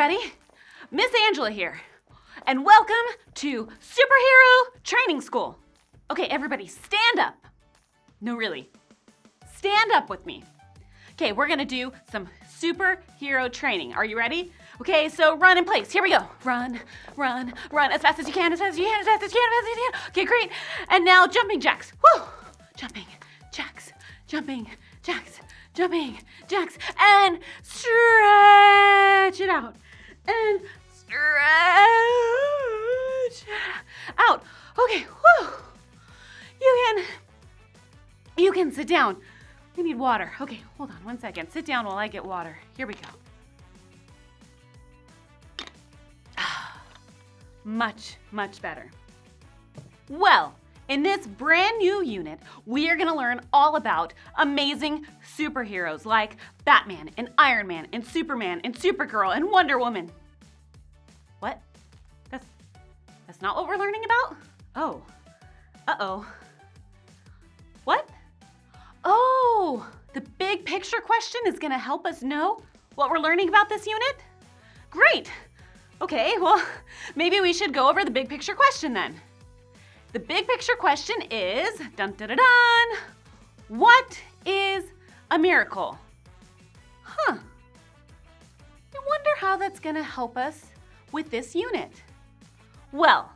everybody. Miss Angela here, and welcome to Superhero Training School. Okay, everybody, stand up. No, really. Stand up with me. Okay, we're gonna do some superhero training. Are you ready? Okay, so run in place. Here we go. Run, run, run as fast as you can, as fast as you can, as fast as you can, as fast as you can. Okay, great. And now jumping jacks. Woo! Jumping jacks, jumping jacks, jumping jacks, and stretch it out. And stretch out. Okay, whew. You can sit down. We need water. Okay, hold on 1 second. Sit down while I get water. Here we go. Much, much better. Well, in this brand new unit, we are gonna learn all about amazing superheroes like Batman and Iron Man and Superman and Supergirl and Wonder Woman. What? That's not what we're learning about? Oh. Uh-oh. What? Oh, the big picture question is gonna help us know what we're learning about this unit? Great. Okay, well, maybe we should go over the big picture question then. The big picture question is, dun dun dun dun, what is a miracle? Huh. I wonder how that's gonna help us with this unit. Well,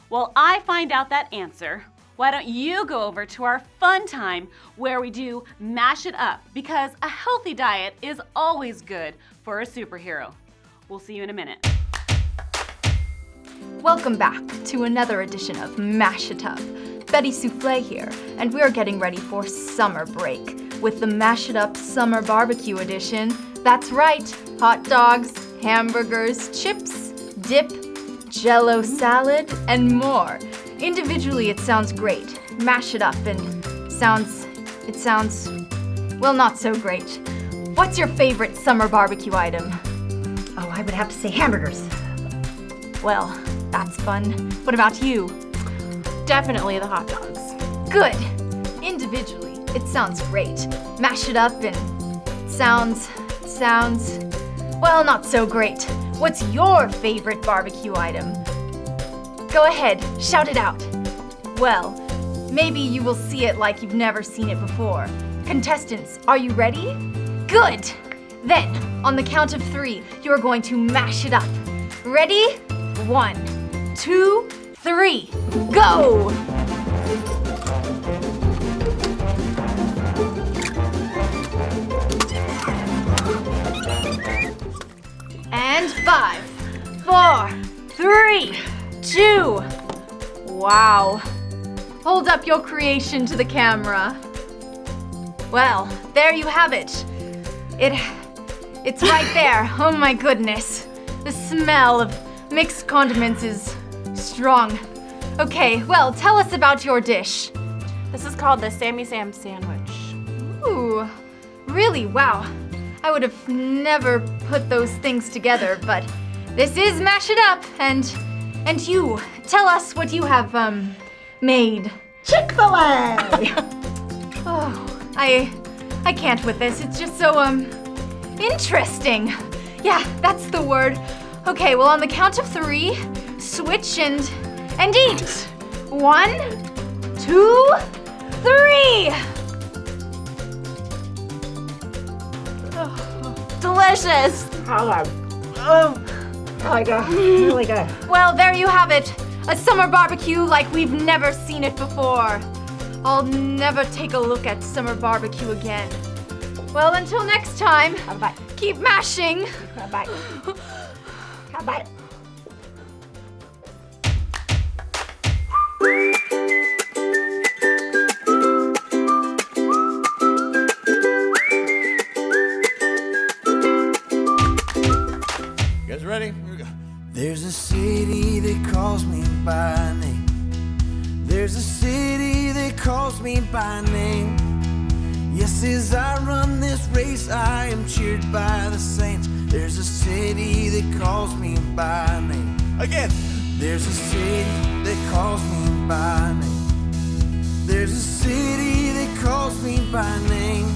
while I find out that answer, why don't you go over to our fun time where we do Mash It Up, because a healthy diet is always good for a superhero. We'll see you in a minute. Welcome back to another edition of Mash It Up. Betty Soufflé here, and we're getting ready for summer break with the Mash It Up Summer Barbecue Edition. That's right, hot dogs, hamburgers, chips, dip, Jell-O salad, and more. Individually, it sounds great. Mash it up and it sounds, well, not so great. What's your favorite summer barbecue item? Oh, I would have to say hamburgers. Well, that's fun. What about you? Definitely the hot dogs. Good. Individually, it sounds great. Mash it up and sounds, well, not so great. What's your favorite barbecue item? Go ahead, shout it out. Well, maybe you will see it like you've never seen it before. Contestants, are you ready? Good! Then, on the count of 3, you're going to mash it up. Ready? 1, 2, 3, go! And 5, 4, 3, 2. Wow. Hold up your creation to the camera. Well, there you have it. It's right there. Oh my goodness. The smell of mixed condiments is strong. Okay, well, tell us about your dish. This is called the Sammy Sam sandwich. Ooh, really? Wow. I would have never put those things together, but this is Mash It Up, and you, tell us what you have, made. Chick-fil-A! Oh, I can't with this. It's just so, interesting. Yeah, that's the word. Okay, well, on the count of 3, switch and eat. 1, 2, 3. Delicious! Really good. Really good. Well, there you have it. A summer barbecue like we've never seen it before. I'll never take a look at summer barbecue again. Well, until next time, Bye. keep mashing. Bye. Bye. You guys ready? Here we go. There's a city that calls me by name. There's a city that calls me by name. Yes, as I run this race, I am cheered by the saints. There's a city that calls me by name. Again. There's a city that calls me by name. There's a city that calls me by name.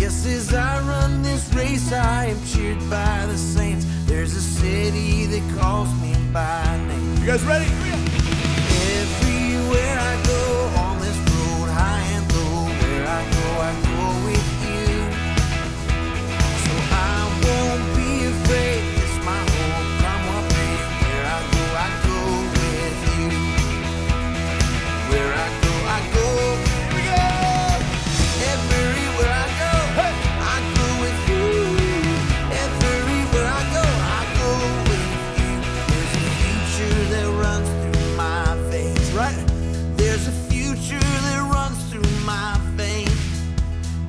Yes, as I run this race, I am cheered by the saints. There's a city that calls me by name. You guys ready? Everywhere I go on this road, high and low, where I go with you. So I won't be afraid. It's my home, come what may. Where I go with you. Where I go. Here we go. Everywhere I go, hey, I go with you. Everywhere I go with you. There's a future that runs through my veins, right? There's a future that runs through my veins.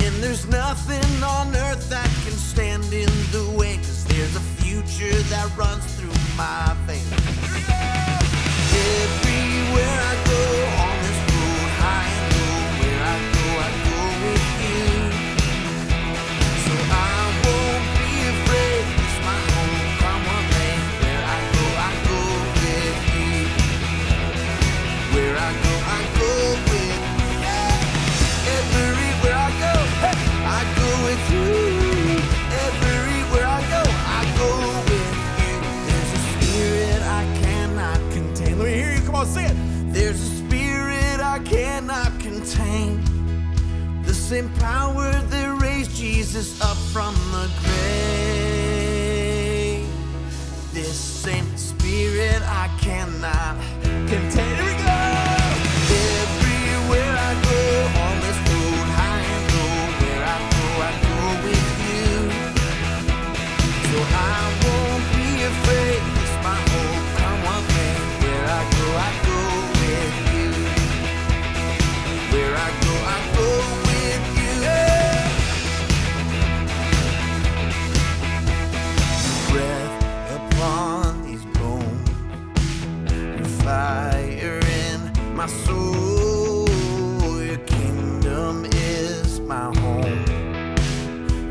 And there's nothing on earth that can stand in the way, 'cause there's a future that runs through my veins. Everywhere I go on this road, high and low, where I go with you. So I won't be afraid. It's my home, come what may. Where I go with you. Where I go with you. Everywhere I go, hey, I go with you. Everywhere I go with you. There's a spirit I cannot contain. Let me hear you. Come on, sing it. There's a spirit I cannot contain. The same power that raised Jesus up from the grave. This same spirit I cannot contain. Here we go. Everywhere I go on this road, high and low, where I go with you. So I won't be afraid. It's my home, come what may. Where I go with you. Where I go with you. Yeah. Breath upon these bones, your fire in my soul. Your kingdom is my home,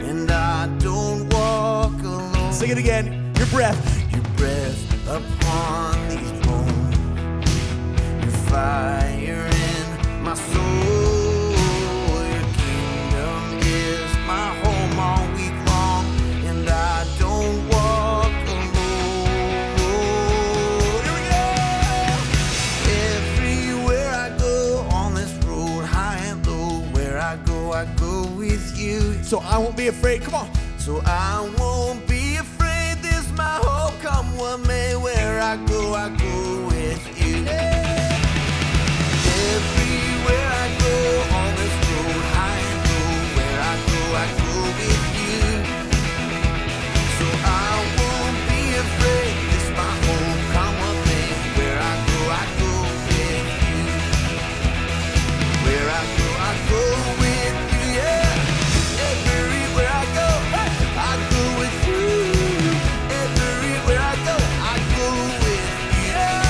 and I don't walk alone. Sing it again. Your breath. Your breath upon these bones, your fire in my soul. Your kingdom is my home all week long, and I don't walk alone. Here we go. Everywhere I go on this road, high and low, where I go with you. So I won't be afraid. Come on. So I won't be afraid. This my hope, come what may. Where I go with you. Everywhere I go on this road, high and low, where I go with you. So I won't be afraid. This my home, come what may. Where I go with you. Where I go with you, yeah. Everywhere I go, hey, I go with you. Everywhere I go with you, yeah.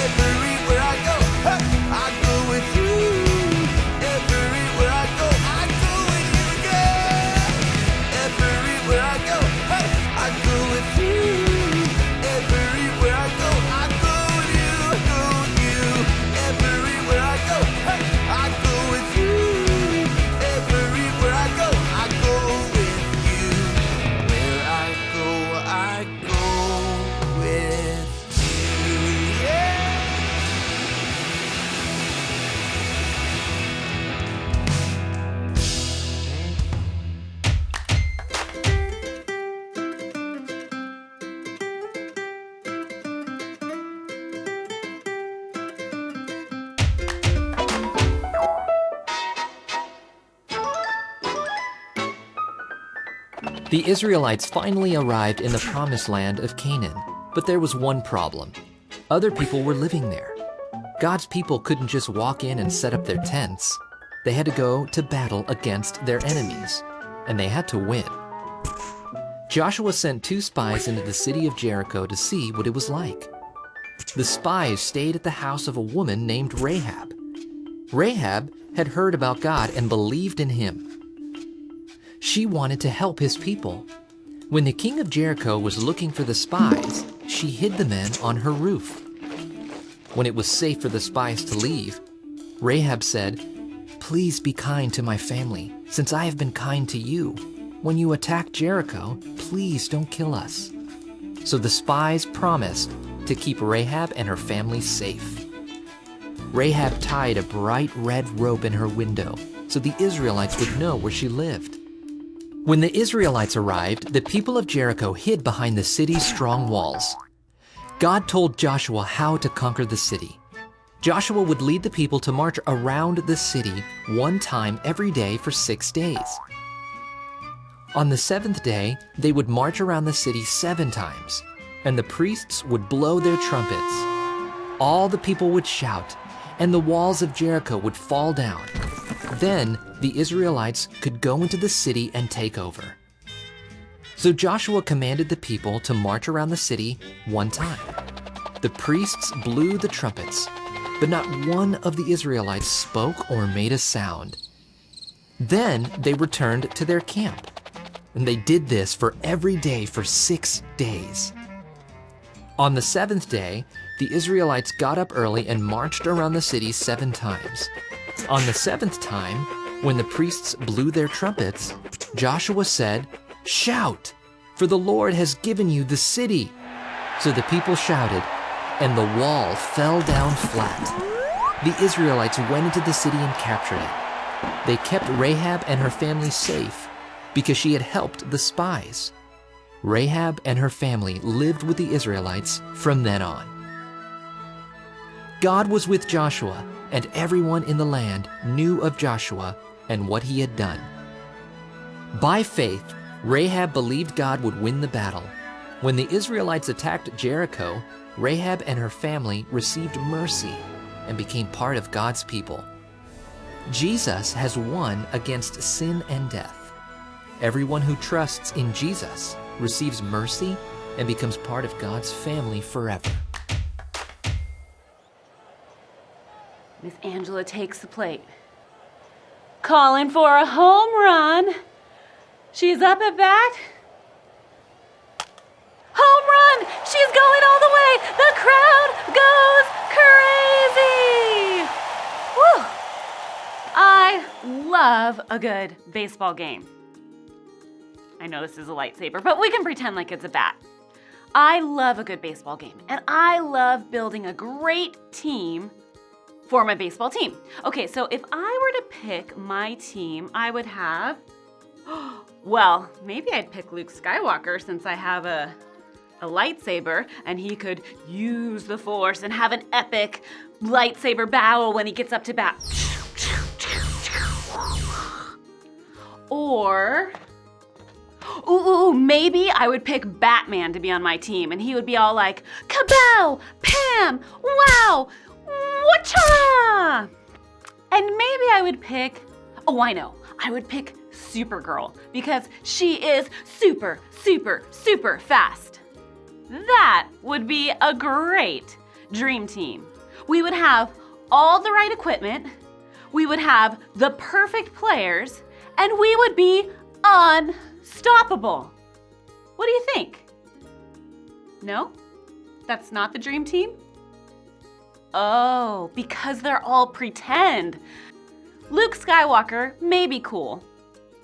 Everywhere I go, hey, I go with you. Everywhere I go with you, yeah. Everywhere I go, hey, I go with you. Everywhere I go with you, Everywhere I go, hey, I go with you. Everywhere I go with you. Where I go with you. Yeah. The Israelites finally arrived in the promised land of Canaan, but there was one problem. Other people were living there. God's people couldn't just walk in and set up their tents. They had to go to battle against their enemies, and they had to win. Joshua sent 2 spies into the city of Jericho to see what it was like. The spies stayed at the house of a woman named Rahab. Rahab had heard about God and believed in him. She wanted to help his people. When the king of Jericho was looking for the spies, she hid the men on her roof. When it was safe for the spies to leave, Rahab said, "Please be kind to my family, since I have been kind to you. When you attack Jericho, please don't kill us." So the spies promised to keep Rahab and her family safe. Rahab tied a bright red rope in her window so the Israelites would know where she lived. When the Israelites arrived, the people of Jericho hid behind the city's strong walls. God told Joshua how to conquer the city. Joshua would lead the people to march around the city one time every day for 6 days. On the 7th day, they would march around the city 7 times, and the priests would blow their trumpets. All the people would shout, and the walls of Jericho would fall down. Then the Israelites could go into the city and take over. So Joshua commanded the people to march around the city one time. The priests blew the trumpets, but not one of the Israelites spoke or made a sound. Then they returned to their camp, and they did this for every day for 6 days. On the 7th day, the Israelites got up early and marched around the city 7 times. On the 7th time, when the priests blew their trumpets, Joshua said, "Shout, for the Lord has given you the city." So the people shouted, and the wall fell down flat. The Israelites went into the city and captured it. They kept Rahab and her family safe because she had helped the spies. Rahab and her family lived with the Israelites from then on. God was with Joshua, and everyone in the land knew of Joshua and what he had done. By faith, Rahab believed God would win the battle. When the Israelites attacked Jericho, Rahab and her family received mercy and became part of God's people. Jesus has won against sin and death. Everyone who trusts in Jesus receives mercy and becomes part of God's family forever. Miss Angela takes the plate. Calling for a home run. She's up at bat. Home run! She's going all the way! The crowd goes crazy! Woo! I love a good baseball game. I know this is a lightsaber, but we can pretend like it's a bat. I love a good baseball game, and I love building a great team for my baseball team. Okay, so if I were to pick my team, I would have, well, maybe I'd pick Luke Skywalker since I have a lightsaber and he could use the Force and have an epic lightsaber battle when he gets up to bat. Or, maybe I would pick Batman to be on my team and he would be all like, kabow, Pam, wow, whatcha? And maybe I would pick, I would pick Supergirl because she is super, super, super fast. That would be a great dream team. We would have all the right equipment, we would have the perfect players, and we would be unstoppable. What do you think? No? That's not the dream team? Oh, because they're all pretend. Luke Skywalker may be cool,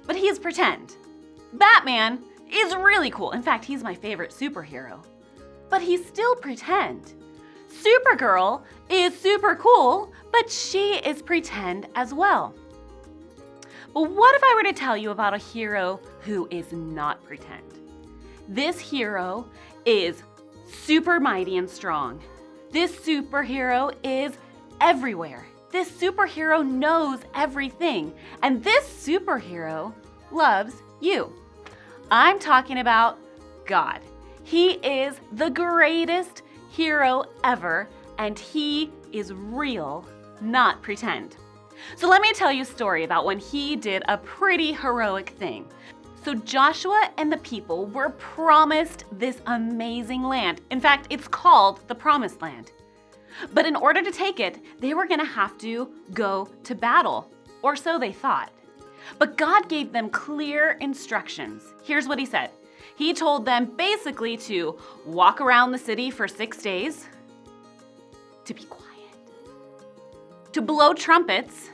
but he's pretend. Batman is really cool. In fact, he's my favorite superhero, but he's still pretend. Supergirl is super cool, but she is pretend as well. But what if I were to tell you about a hero who is not pretend? This hero is super mighty and strong. This superhero is everywhere. This superhero knows everything. And this superhero loves you. I'm talking about God. He is the greatest hero ever, and he is real, not pretend. So let me tell you a story about when he did a pretty heroic thing. So Joshua and the people were promised this amazing land. In fact, it's called the Promised Land. But in order to take it, they were going to have to go to battle, or so they thought. But God gave them clear instructions. Here's what he said. He told them basically to walk around the city for 6 days, to be quiet, to blow trumpets,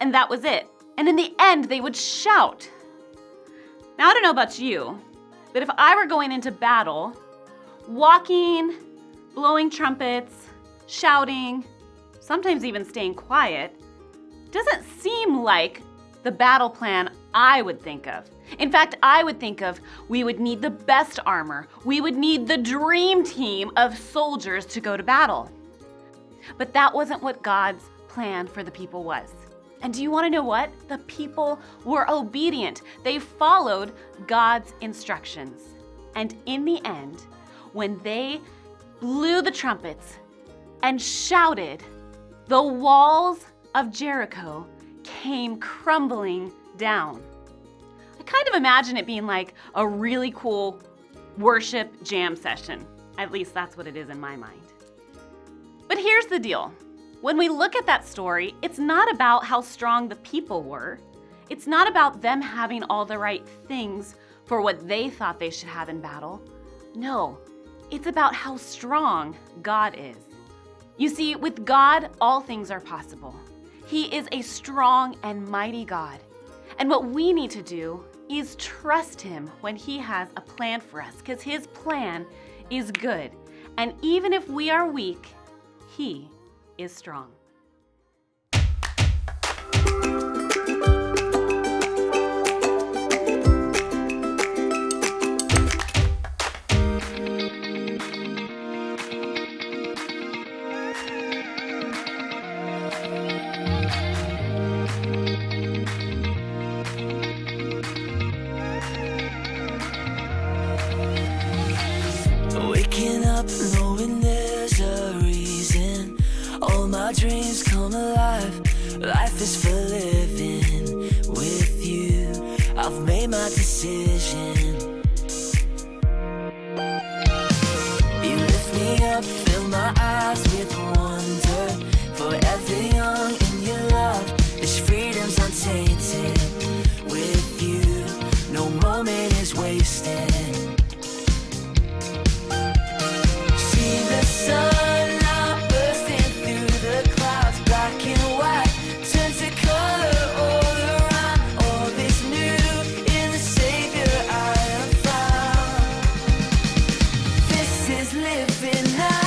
and that was it. And in the end, they would shout. Now, I don't know about you, that if I were going into battle, walking, blowing trumpets, shouting, sometimes even staying quiet, doesn't seem like the battle plan I would think of. In fact, I would think of we would need the best armor. We would need the dream team of soldiers to go to battle. But that wasn't what God's plan for the people was. And do you want to know what? The people were obedient. They followed God's instructions. And in the end, when they blew the trumpets and shouted, the walls of Jericho came crumbling down. I kind of imagine it being like a really cool worship jam session. At least that's what it is in my mind. But here's the deal. When we look at that story, it's not about how strong the people were. It's not about them having all the right things for what they thought they should have in battle. No, it's about how strong God is. You see, with God, all things are possible. He is a strong and mighty God. And what we need to do is trust Him when He has a plan for us, because His plan is good. And even if we are weak, He is strong. Waking up knowing there's a reason. All my dreams come alive. Life is for living with you. I've made my decision. You lift me up, fill my eyes with wonder. Forever young in your love. This freedom's untainted. With you, no moment is wasted. The sun now bursting through the clouds, black and white, turns to color all around. All is new in the Savior I have found. This is living now.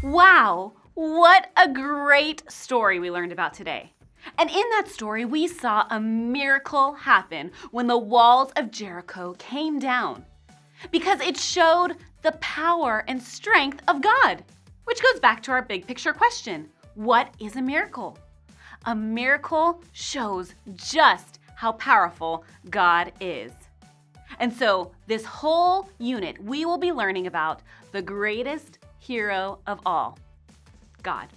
Wow, what a great story we learned about today. And in that story, we saw a miracle happen when the walls of Jericho came down, because it showed the power and strength of God, which goes back to our big picture question. What is a miracle? A miracle shows just how powerful God is. And so this whole unit, we will be learning about the greatest hero of all, God.